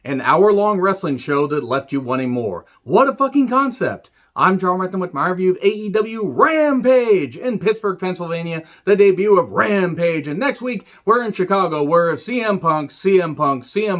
An hour-long wrestling show that left you wanting more. What a fucking concept! I'm John Reckon with my review of AEW Rampage in Pittsburgh, Pennsylvania, the debut of Rampage. And next week, we're in Chicago, where if CM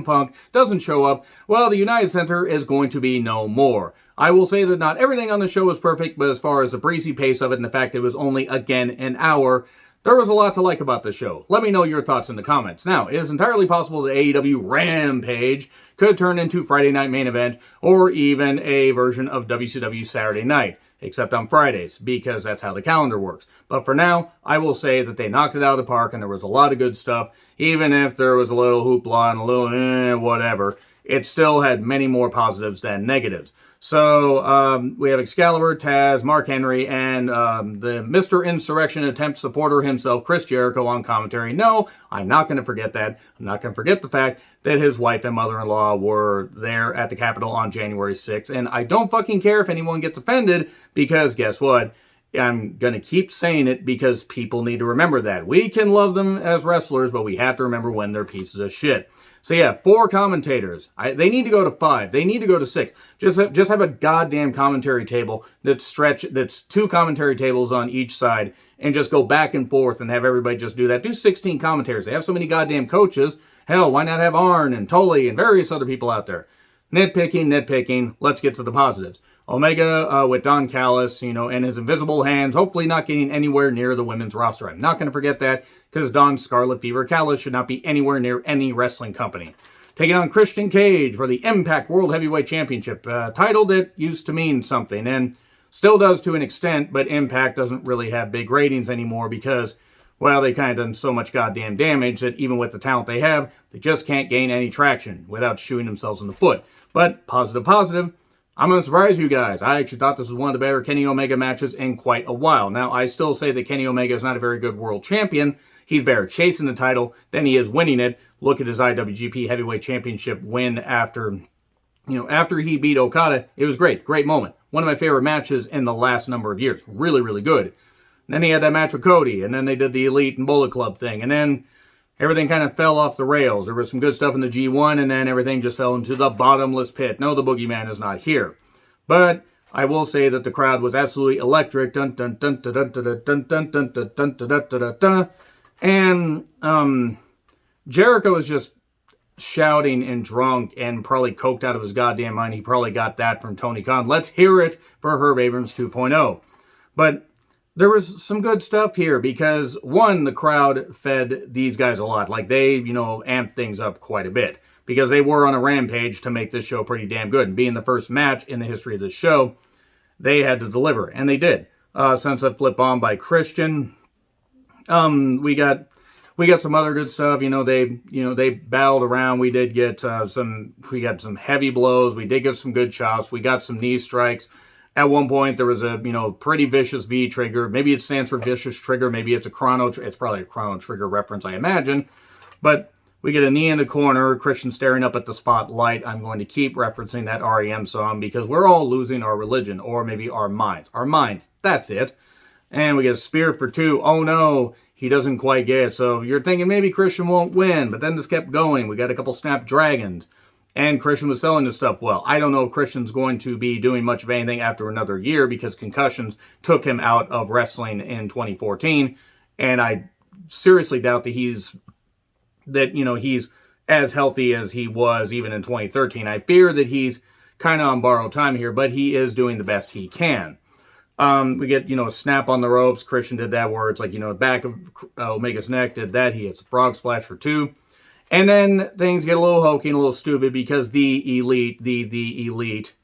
Punk doesn't show up, well, the United Center is going to be no more. I will say that not everything on the show was perfect, but as far as the breezy pace of it and the fact it was only, again, an hour, there was a lot to like about the show. Let me know your thoughts in the comments. Now, it is entirely possible that AEW Rampage could turn into Friday Night Main Event or even a version of WCW Saturday Night, except on Fridays, because that's how the calendar works. But for now, I will say that they knocked it out of the park and there was a lot of good stuff, even if there was a little hoopla and a little whatever. It still had many more positives than negatives. So we have Excalibur, Taz, Mark Henry, and the Mr. Insurrection attempt supporter himself, Chris Jericho, on commentary. No, I'm not going to forget that. I'm not going to forget the fact that his wife and mother-in-law were there at the Capitol on January 6th. And I don't fucking care if anyone gets offended, because guess what? I'm going to keep saying it because people need to remember that. We can love them as wrestlers, but we have to remember when they're pieces of shit. So yeah, 4 commentators. They need to go to 5. They need to go to 6. Just have a goddamn commentary table that's 2 commentary tables on each side, and just go back and forth and have everybody just do that. Do 16 commentators. They have so many goddamn coaches. Hell, why not have Arn and Tully and various other people out there? Nitpicking. Let's get to the positives. Omega with Don Callis, and his invisible hands, hopefully not getting anywhere near the women's roster. I'm not going to forget that, because Don Scarlet Fever Callis should not be anywhere near any wrestling company. Taking on Christian Cage for the Impact World Heavyweight Championship, title that used to mean something, and still does to an extent, but Impact doesn't really have big ratings anymore because, well, they've kind of done so much goddamn damage that even with the talent they have, they just can't gain any traction without shooting themselves in the foot. But positive, I'm going to surprise you guys. I actually thought this was one of the better Kenny Omega matches in quite a while. Now, I still say that Kenny Omega is not a very good world champion. He's better chasing the title than he is winning it. Look at his IWGP Heavyweight Championship win after he beat Okada. It was great. Great moment. One of my favorite matches in the last number of years. Really, really good. And then he had that match with Cody, and then they did the Elite and Bullet Club thing, and then everything kind of fell off the rails. There was some good stuff in the G1, and then everything just fell into the bottomless pit. No, the Boogeyman is not here. But I will say that the crowd was absolutely electric. Dun dun dun dun dun dun dun dun dun dun dun dun dun dun. And Jericho was just shouting and drunk and probably coked out of his goddamn mind. He probably got that from Tony Khan. Let's hear it for Herb Abrams 2.0. But there was some good stuff here because, one, the crowd fed these guys a lot. Like, they, amped things up quite a bit because they were on a rampage to make this show pretty damn good. And being the first match in the history of this show, they had to deliver. And they did. Sunset Flip Bomb by Christian. We got some other good stuff. They battled around. We did get some heavy blows. We did get some good chops. We got some knee strikes. At one point, there was a, pretty vicious V trigger. Maybe it stands for vicious trigger. Maybe it's a chrono. It's probably a chrono trigger reference, I imagine. But we get a knee in the corner. Christian staring up at the spotlight. I'm going to keep referencing that REM song because we're all losing our religion, or maybe our minds. Our minds. That's it. And we get a spear for 2. Oh no, he doesn't quite get it. So you're thinking maybe Christian won't win. But then this kept going. We got a couple Snapdragons. And Christian was selling this stuff well. I don't know if Christian's going to be doing much of anything after another year because concussions took him out of wrestling in 2014. And I seriously doubt that he's as healthy as he was even in 2013. I fear that he's kind of on borrowed time here, but he is doing the best he can. We get, a snap on the ropes. Christian did that where it's like, back of Omega's neck, did that. He hits a frog splash for 2. And then things get a little hokey and a little stupid because the Elite,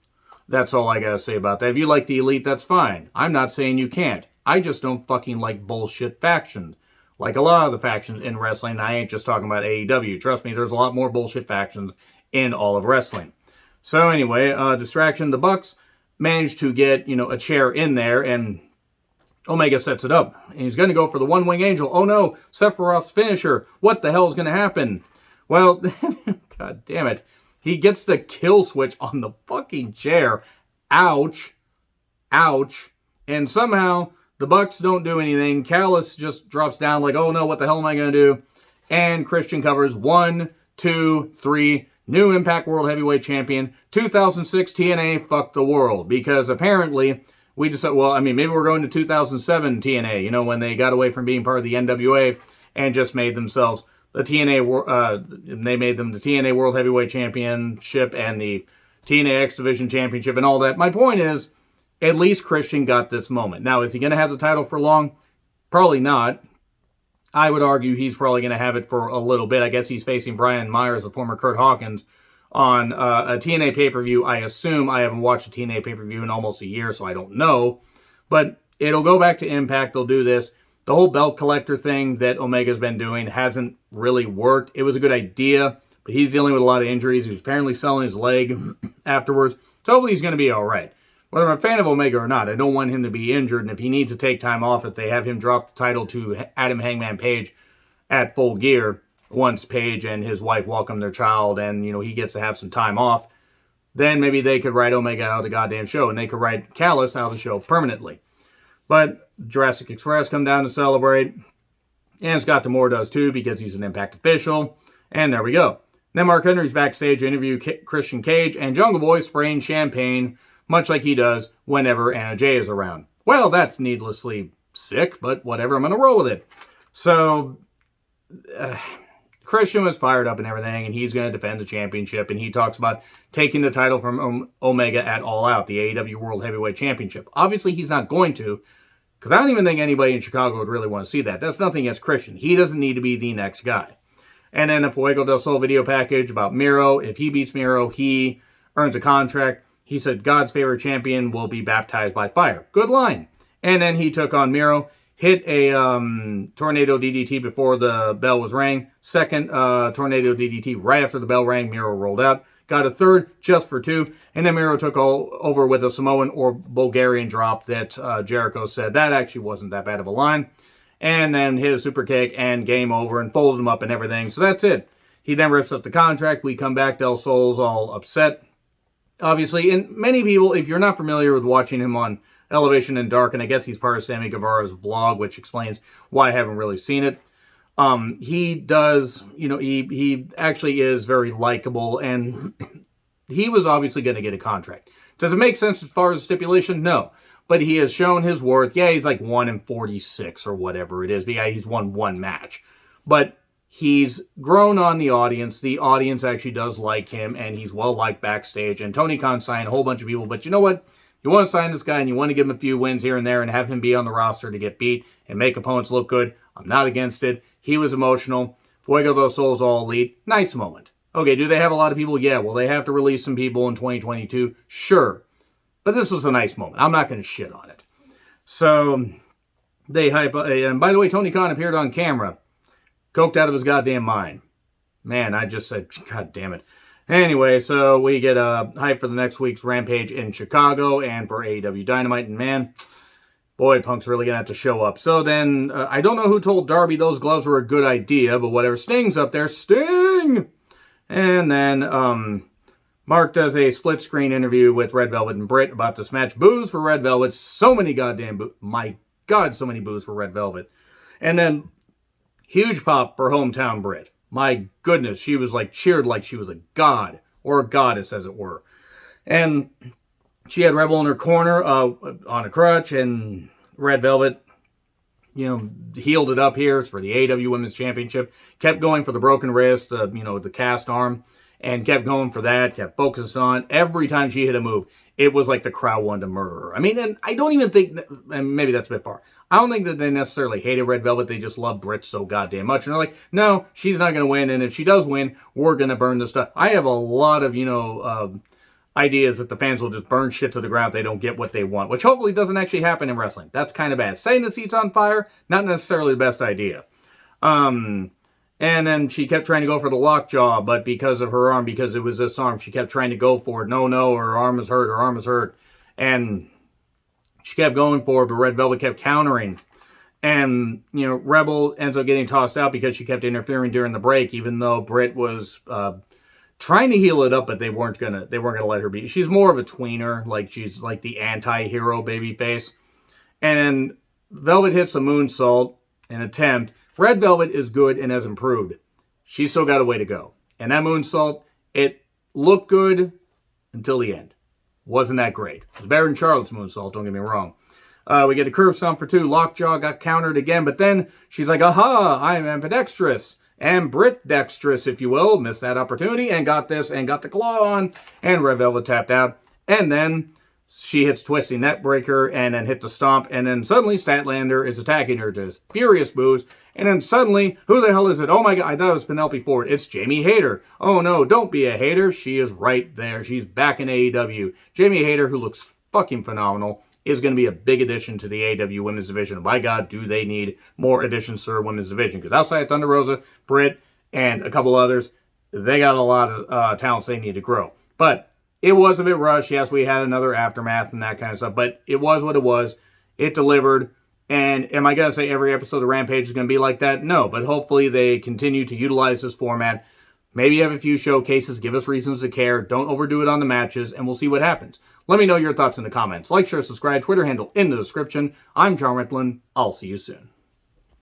that's all I gotta say about that. If you like the Elite, that's fine. I'm not saying you can't. I just don't fucking like bullshit factions. Like a lot of the factions in wrestling, I ain't just talking about AEW. Trust me, there's a lot more bullshit factions in all of wrestling. So anyway, distraction, the Bucks managed to get, a chair in there, and Omega sets it up. And he's going to go for the One-Wing Angel. Oh no, Sephiroth's finisher. What the hell is going to happen? Well, god damn it. He gets the kill switch on the fucking chair. Ouch. Ouch. And somehow, the Bucks don't do anything. Callis just drops down like, oh no, what the hell am I going to do? And Christian covers 1, 2, 3, new Impact World Heavyweight Champion, 2006 TNA fucked the world, because apparently we decided, well, I mean, maybe we're going to 2007 TNA, you know, when they got away from being part of the NWA and just made themselves the TNA, they made them the TNA World Heavyweight Championship and the TNA X Division Championship and all that. My point is, at least Christian got this moment. Now, is he going to have the title for long? Probably not. I would argue he's probably going to have it for a little bit. I guess he's facing Brian Myers, the former Kurt Hawkins, on a TNA pay-per-view. I assume. I haven't watched a TNA pay-per-view in almost a year, so I don't know. But it'll go back to Impact. They'll do this. The whole belt collector thing that Omega's been doing hasn't really worked. It was a good idea, but he's dealing with a lot of injuries. He was apparently selling his leg afterwards. So hopefully he's going to be all right. Whether I'm a fan of Omega or not, I don't want him to be injured. And if he needs to take time off, if they have him drop the title to Adam Hangman Page at Full Gear, once Page and his wife welcome their child and, you know, he gets to have some time off, then maybe they could write Omega out of the goddamn show and they could write Callis out of the show permanently. But Jurassic Express come down to celebrate, and Scott D'Amore does too because he's an Impact official, and there we go. Then Mark Henry's backstage to interview Christian Cage, and Jungle Boy spraying champagne, much like he does whenever Anna Jay is around. Well, that's needlessly sick, but whatever, I'm going to roll with it. So, Christian was fired up and everything, and he's going to defend the championship, and he talks about taking the title from Omega at All Out, the AEW World Heavyweight Championship. Obviously, he's not going to, because I don't even think anybody in Chicago would really want to see that. That's nothing against Christian. He doesn't need to be the next guy. And then a Fuego del Sol video package about Miro. If he beats Miro, he earns a contract. He said God's favorite champion will be baptized by fire. Good line. And then he took on Miro, hit a tornado DDT before the bell was rang. Second tornado DDT right after the bell rang. Miro rolled out. Got a third just for two. And then Miro took over with a Samoan or Bulgarian drop that Jericho said that actually wasn't that bad of a line. And then hit a super kick and game over and folded him up and everything. So that's it. He then rips up the contract. We come back. Del Sol's all upset, obviously. And many people, if you're not familiar with watching him on Elevation and Dark, and I guess he's part of Sammy Guevara's vlog, which explains why I haven't really seen it. He does, you know, he actually is very likable, and he was obviously going to get a contract. Does it make sense as far as stipulation? No. But he has shown his worth. Yeah, he's like 1-46 or whatever it is. But yeah, he's won one match. But he's grown on the audience. The audience actually does like him, and he's well-liked backstage. And Tony Khan signed a whole bunch of people. But you know what? You want to sign this guy, and you want to give him a few wins here and there and have him be on the roster to get beat and make opponents look good. I'm not against it. He was emotional. Fuego del Sol's all elite. Nice moment. Okay, do they have a lot of people? Yeah, well, they have to release some people in 2022. Sure. But this was a nice moment. I'm not going to shit on it. So, they hype. And by the way, Tony Khan appeared on camera, coked out of his goddamn mind. Man, I just said, God damn it. Anyway, so we get a hype for the next week's Rampage in Chicago and for AEW Dynamite. And man, boy, Punk's really going to have to show up. So then, I don't know who told Darby those gloves were a good idea, but whatever. Sting's up there. Sting! And then, Mark does a split-screen interview with Red Velvet and Britt about this match. Boos for Red Velvet. So many goddamn boos. My God, so many boos for Red Velvet. And then, huge pop for hometown Britt. My goodness, she was like cheered like she was a god. Or a goddess, as it were. And she had Rebel in her corner on a crutch. And Red Velvet, you know, healed it up here for the AEW Women's Championship. Kept going for the broken wrist, the cast arm. And kept going for that, kept focused on. Every time she hit a move, it was like the crowd wanted to murder her. I mean, and I don't even think, and maybe that's a bit far, I don't think that they necessarily hated Red Velvet. They just love Britt so goddamn much. And they're like, no, she's not going to win. And if she does win, we're going to burn the stuff. I have a lot of, ideas that the fans will just burn shit to the ground if they don't get what they want, which hopefully doesn't actually happen in wrestling. That's kind of bad. Setting the seats on fire, not necessarily the best idea. And then she kept trying to go for the lockjaw, but because of her arm, because it was this arm, she kept trying to go for it. No, her arm is hurt, And she kept going for it, but Red Velvet kept countering. And, Rebel ends up getting tossed out because she kept interfering during the break, even though Britt was trying to heal it up, but they weren't gonna let her be. She's more of a tweener, like she's like the anti-hero babyface. And Velvet hits a moonsault, an attempt. Red Velvet is good and has improved. She's still got a way to go. And that moonsault, it looked good until the end. Wasn't that great. It was better than Charlotte's moonsault, don't get me wrong. We get a curb stomp for 2. Lockjaw got countered again, but then she's like, aha, I'm ambidextrous. And Britt dexterous, if you will. Missed that opportunity and got this and got the claw on. And Red Velvet tapped out. And then she hits twisting net breaker and then hit the stomp. And then suddenly Statlander is attacking her to furious boos. And then suddenly, who the hell is it? Oh my God, I thought it was Penelope Ford. It's Jamie Hayter. Oh no, don't be a hater. She is right there. She's back in AEW. Jamie Hayter, who looks fucking phenomenal, is going to be a big addition to the AEW Women's Division. By God, do they need more additions to their Women's Division. Because outside of Thunder Rosa, Britt, and a couple others, they got a lot of talents they need to grow. But it was a bit rushed. Yes, we had another aftermath and that kind of stuff. But it was what it was. It delivered. And am I going to say every episode of Rampage is going to be like that? No. But hopefully they continue to utilize this format. Maybe have a few showcases. Give us reasons to care. Don't overdo it on the matches. And we'll see what happens. Let me know your thoughts in the comments. Like, share, subscribe, Twitter handle in the description. I'm John Ritlin. I'll see you soon.